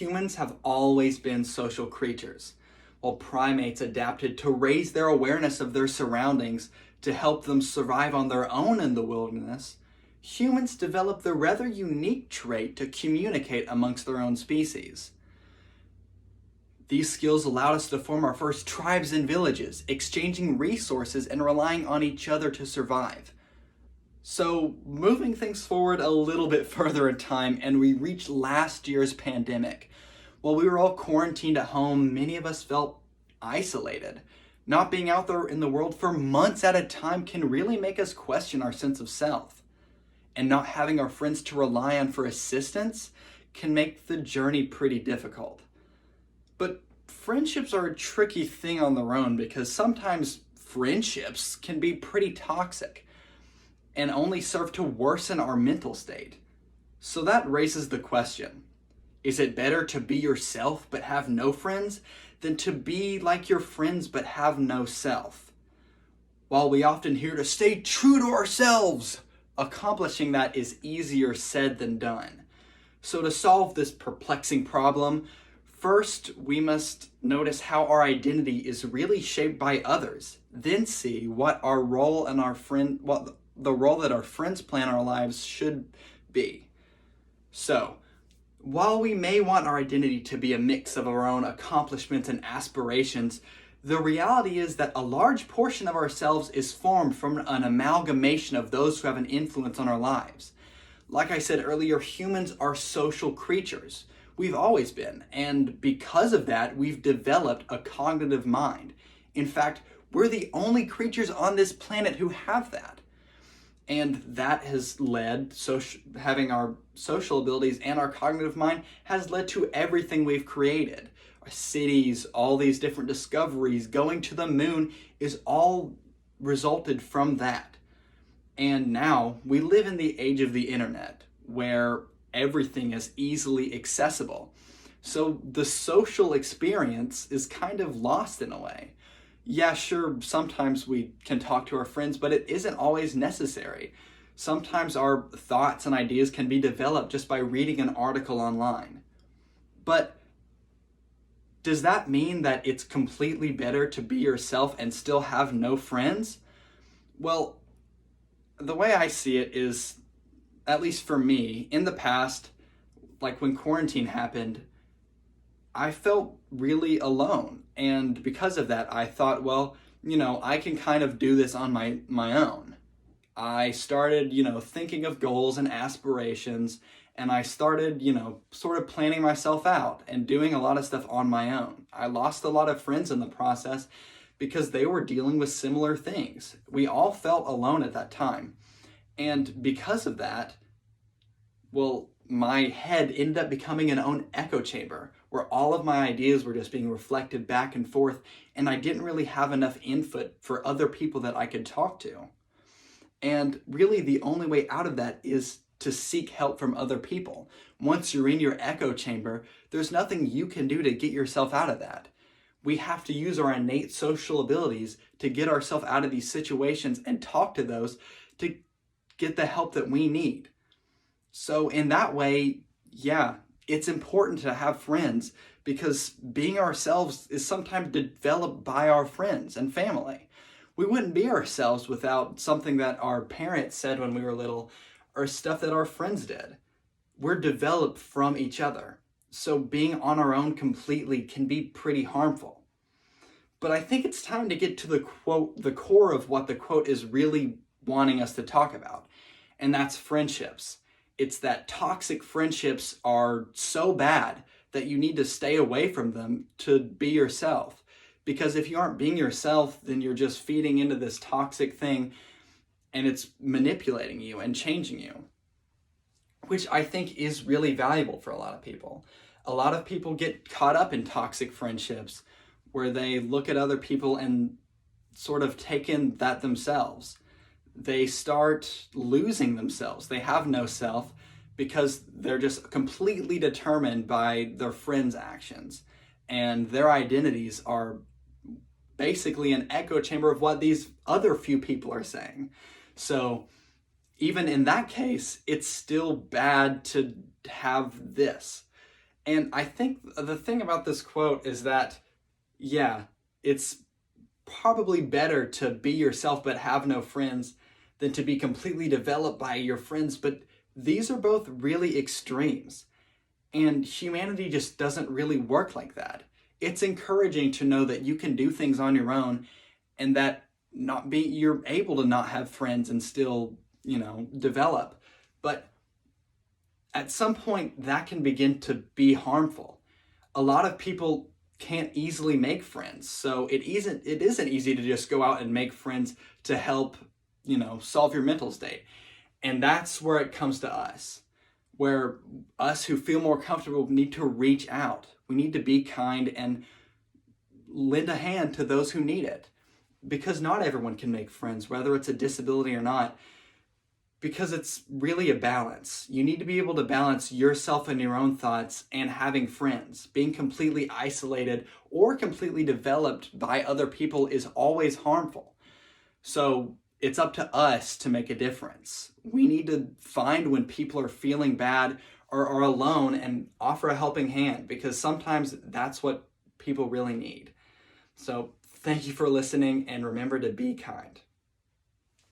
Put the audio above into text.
Humans have always been social creatures. While primates adapted to raise their awareness of their surroundings to help them survive on their own in the wilderness, humans developed the rather unique trait to communicate amongst their own species. These skills allowed us to form our first tribes and villages, exchanging resources and relying on each other to survive. So, moving things forward a little bit further in time, and we reached last year's pandemic. While we were all quarantined at home, many of us felt isolated. Not being out there in the world for months at a time can really make us question our sense of self. And not having our friends to rely on for assistance can make the journey pretty difficult. But friendships are a tricky thing on their own because sometimes friendships can be pretty toxic and only serve to worsen our mental state. So that raises the question, is it better to be yourself but have no friends than to be like your friends but have no self? While we often hear to stay true to ourselves, accomplishing that is easier said than done. So to solve this perplexing problem, first we must notice how our identity is really shaped by others, then see what the role that our friends play in our lives should be. So, while we may want our identity to be a mix of our own accomplishments and aspirations, the reality is that a large portion of ourselves is formed from an amalgamation of those who have an influence on our lives. Like I said earlier, humans are social creatures. We've always been, and because of that, we've developed a cognitive mind. In fact, we're the only creatures on this planet who have that. And that has led, having our social abilities and our cognitive mind has led to everything we've created. Our cities, all these different discoveries, going to the moon is all resulted from that. And now we live in the age of the internet where everything is easily accessible. So the social experience is kind of lost in a way. Yeah, sure, sometimes we can talk to our friends, but it isn't always necessary. Sometimes our thoughts and ideas can be developed just by reading an article online. But does that mean that it's completely better to be yourself and still have no friends? Well, the way I see it is, at least for me, in the past, like when quarantine happened, I felt really alone. And because of that, I thought, well, I can kind of do this on my own. I started, thinking of goals and aspirations, and I started, sort of planning myself out and doing a lot of stuff on my own. I lost a lot of friends in the process because they were dealing with similar things. We all felt alone at that time. And because of that, well, my head ended up becoming an own echo chamber where all of my ideas were just being reflected back and forth, and I didn't really have enough input for other people that I could talk to. And really the only way out of that is to seek help from other people. Once you're in your echo chamber, there's nothing you can do to get yourself out of that. We have to use our innate social abilities to get ourselves out of these situations and talk to those to get the help that we need. So in that way, yeah, it's important to have friends because being ourselves is sometimes developed by our friends and family. We wouldn't be ourselves without something that our parents said when we were little or stuff that our friends did. We're developed from each other. So being on our own completely can be pretty harmful. But I think it's time to get to the core of what the quote is really wanting us to talk about. And that's friendships. It's that toxic friendships are so bad that you need to stay away from them to be yourself. Because if you aren't being yourself, then you're just feeding into this toxic thing and it's manipulating you and changing you, which I think is really valuable for a lot of people. A lot of people get caught up in toxic friendships where they look at other people and sort of take in that themselves. They start losing themselves. They have no self because they're just completely determined by their friends' actions. And their identities are basically an echo chamber of what these other few people are saying. So even in that case, it's still bad to have this. And I think the thing about this quote is that, yeah, it's probably better to be yourself but have no friends than to be completely developed by your friends. But these are both really extremes. And humanity just doesn't really work like that. It's encouraging to know that you can do things on your own and that you're able to not have friends and still, develop. But at some point that can begin to be harmful. A lot of people can't easily make friends. So it isn't easy to just go out and make friends to help, solve your mental state. And that's where it comes to us, where us who feel more comfortable need to reach out. We need to be kind and lend a hand to those who need it. Because not everyone can make friends, whether it's a disability or not, because it's really a balance. You need to be able to balance yourself and your own thoughts and having friends. Being completely isolated or completely developed by other people is always harmful. So it's up to us to make a difference. We need to find when people are feeling bad or are alone and offer a helping hand, because sometimes that's what people really need. So thank you for listening, and remember to be kind.